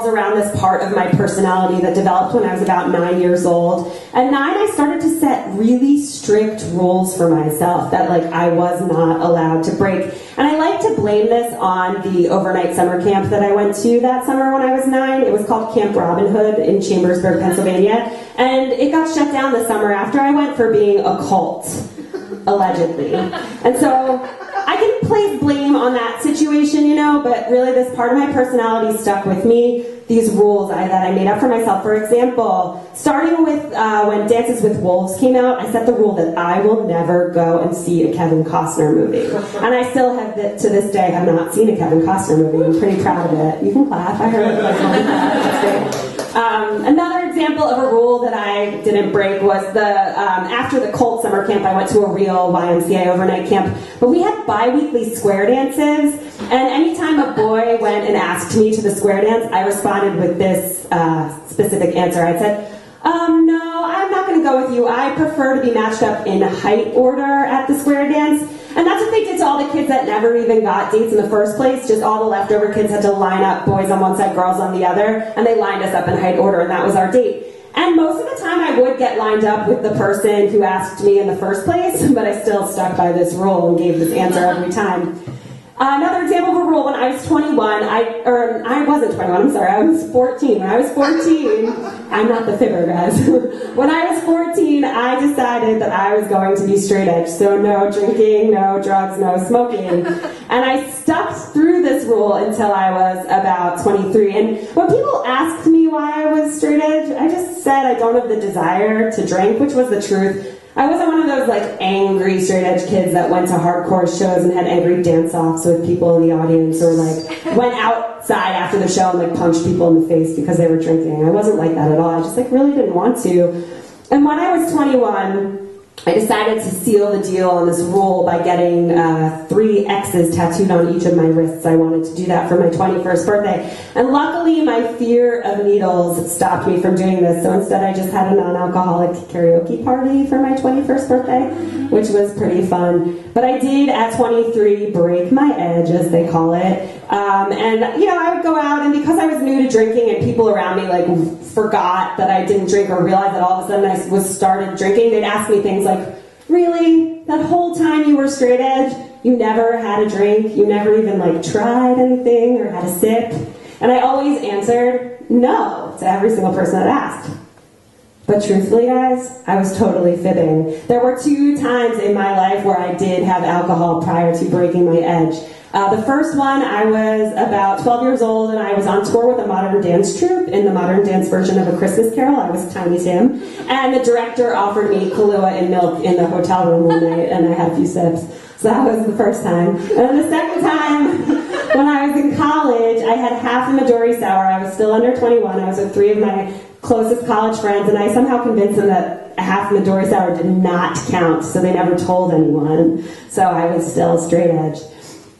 revolves around this part of my personality that developed when I was about 9 years old. At 9, I started to set really strict rules for myself that like I was not allowed to break. And I like to blame this on the overnight summer camp that I went to that summer when I was 9. It was called Camp Robin Hood in Chambersburg, Pennsylvania. And it got shut down the summer after I went for being a cult, allegedly. And so I can place blame on that situation, you know, but really this part of my personality stuck with me. These rules that I made up for myself. For example, starting with when Dances with Wolves came out, I set the rule that I will never go and see a Kevin Costner movie. And I still have, to this day, have not seen a Kevin Costner movie. I'm pretty proud of it. You can clap, I heard it. That's great. Another example of a rule that I didn't break was after the cult summer camp, I went to a real YMCA overnight camp, but we had bi-weekly square dances, and anytime a boy went and asked me to the square dance, I responded with this specific answer. I said, no, I'm not going to go with you. I prefer to be matched up in height order at the square dance. And that's what they did to all the kids that never even got dates in the first place. Just all the leftover kids had to line up, boys on one side, girls on the other, and they lined us up in height order, and that was our date. And most of the time I would get lined up with the person who asked me in the first place, but I still stuck by this rule and gave this answer every time. Another example of a rule, when I was 21, I wasn't 21, I'm sorry, I was 14. When I was 14, I'm not the Fibber, guys. When I was 14, I decided that I was going to be straight edge, so no drinking, no drugs, no smoking. And I stuck through this rule until I was about 23. And when people asked me why I was straight edge, I just said I don't have the desire to drink, which was the truth. I wasn't one of those like angry straight edge kids that went to hardcore shows and had angry dance-offs with people in the audience, or like went outside after the show and like punched people in the face because they were drinking. I wasn't like that at all. I just like really didn't want to. And when I was 21, I decided to seal the deal on this rule by getting 3 X's tattooed on each of my wrists. I wanted to do that for my 21st birthday. And luckily, my fear of needles stopped me from doing this. So instead, I just had a non-alcoholic karaoke party for my 21st birthday, which was pretty fun. But I did, at 23, break my edge, as they call it. And, you know, I would go out, and because I was new to drinking and people around me, like, forgot that I didn't drink or realized that all of a sudden I was started drinking, they'd ask me things like, really? That whole time you were straight edge, you never had a drink? You never even, like, tried anything or had a sip? And I always answered no to every single person that asked. But truthfully, guys, I was totally fibbing. There were 2 times in my life where I did have alcohol prior to breaking my edge. The first one, I was about 12 years old, and I was on tour with a modern dance troupe in the modern dance version of A Christmas Carol. I was Tiny Tim. And the director offered me Kahlua and milk in the hotel room one night, and I had a few sips. So that was the first time. And then the second time, when I was in college, I had half a Midori Sour. I was still under 21. I was with 3 of my closest college friends, and I somehow convinced them that a half Midori Sour did not count, so they never told anyone. So I was still straight edge.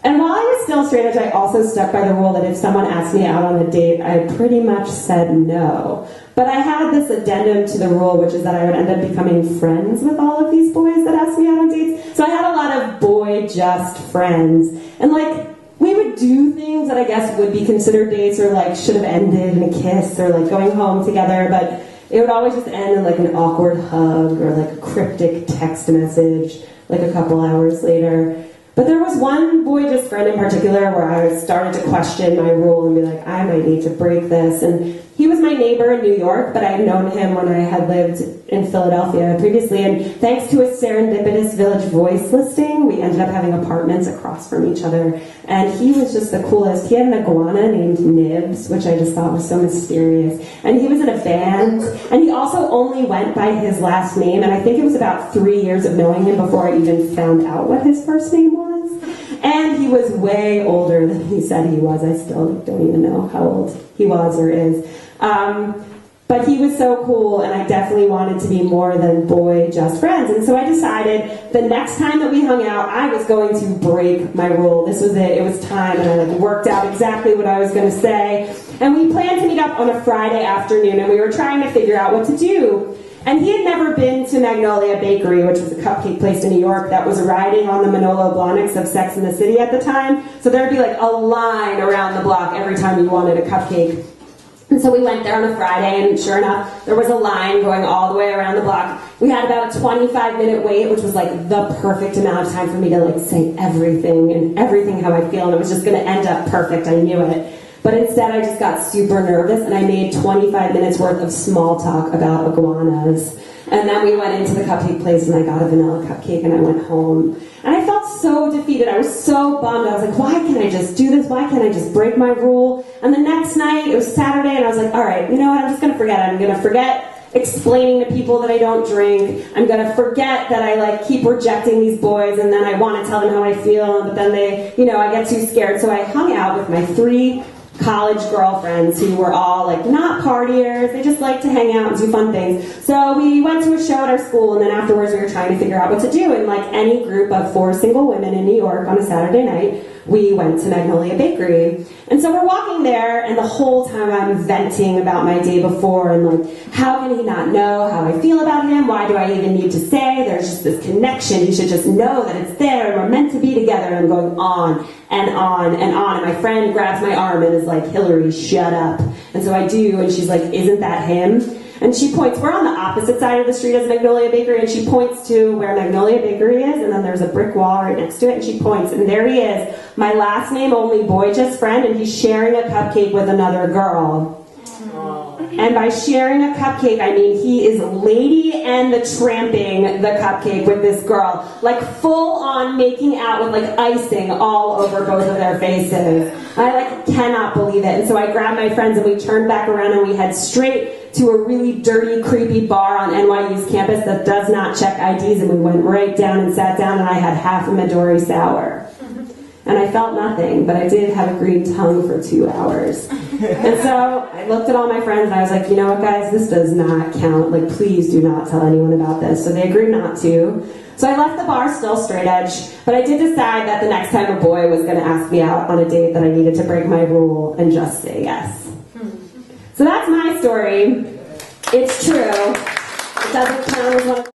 And while I was still straight edge, I also stuck by the rule that if someone asked me out on a date, I pretty much said no. But I had this addendum to the rule, which is that I would end up becoming friends with all of these boys that asked me out on dates. So I had a lot of boy-just friends. And like, we would do things that I guess would be considered dates, or like should have ended in a kiss, or like going home together, but it would always just end in like an awkward hug or like a cryptic text message like a couple hours later. But there was one boy-just friend in particular where I started to question my rule and be like, I might need to break this. And he was my neighbor in New York, but I had known him when I had lived in Philadelphia previously. And thanks to a serendipitous Village Voice listing, we ended up having apartments across from each other. And he was just the coolest. He had an iguana named Nibs, which I just thought was so mysterious. And he was in a band. And he also only went by his last name. And I think it was about 3 years of knowing him before I even found out what his first name was. And he was way older than he said he was. I still don't even know how old he was or is. But he was so cool, and I definitely wanted to be more than boy-just friends. And so I decided the next time that we hung out, I was going to break my rule. This was it. It was time, and I like worked out exactly what I was going to say. And we planned to meet up on a Friday afternoon, and we were trying to figure out what to do. And he had never been to Magnolia Bakery, which was a cupcake place in New York that was riding on the Manolo Blahniks of Sex and the City at the time. So there'd be like a line around the block every time you wanted a cupcake. And so we went there on a Friday, and sure enough, there was a line going all the way around the block. We had about a 25-minute wait, which was like the perfect amount of time for me to like say everything and everything how I feel, and it was just going to end up perfect. I knew it. But instead, I just got super nervous, and I made 25 minutes worth of small talk about iguanas. And then we went into the cupcake place, and I got a vanilla cupcake, and I went home. And I felt so defeated. I was so bummed. I was like, why can't I just do this? Why can't I just break my rule? And the next night, it was Saturday, and I was like, all right, you know what? I'm just going to forget it. I'm going to forget explaining to people that I don't drink. I'm going to forget that I like keep rejecting these boys, and then I want to tell them how I feel, but then they, I get too scared. So I hung out with my 3 college girlfriends who were all like not partiers. They just like to hang out and do fun things. So we went to a show at our school, and then afterwards we were trying to figure out what to do. And like any group of 4 single women in New York on a Saturday night, we went to Magnolia Bakery. And so we're walking there, and the whole time I'm venting about my day before, and like, how can he not know how I feel about him? Why do I even need to say? There's just this connection. You should just know that it's there, and we're meant to be together. And I'm going on and on and on. And my friend grabs my arm and is like, Hillary, shut up. And so I do, and she's like, isn't that him? And she points, we're on the opposite side of the street as Magnolia Bakery, and she points to where Magnolia Bakery is, and then there's a brick wall right next to it, and she points, and there he is, my last name only boy just friend, and he's sharing a cupcake with another girl. And by sharing a cupcake, I mean he is Lady and the Tramping the cupcake with this girl. Like full on making out with like icing all over both of their faces. I like cannot believe it. And so I grabbed my friends and we turned back around and we head straight to a really dirty, creepy bar on NYU's campus that does not check IDs, and we went right down and sat down, and I had half a Midori sour. And I felt nothing, but I did have a green tongue for 2 hours. And so I looked at all my friends and I was like, you know what guys, this does not count. Like, please do not tell anyone about this. So they agreed not to. So I left the bar still straight edge, but I did decide that the next time a boy was going to ask me out on a date that I needed to break my rule and just say yes. So that's my story. It's true. It doesn't count as one of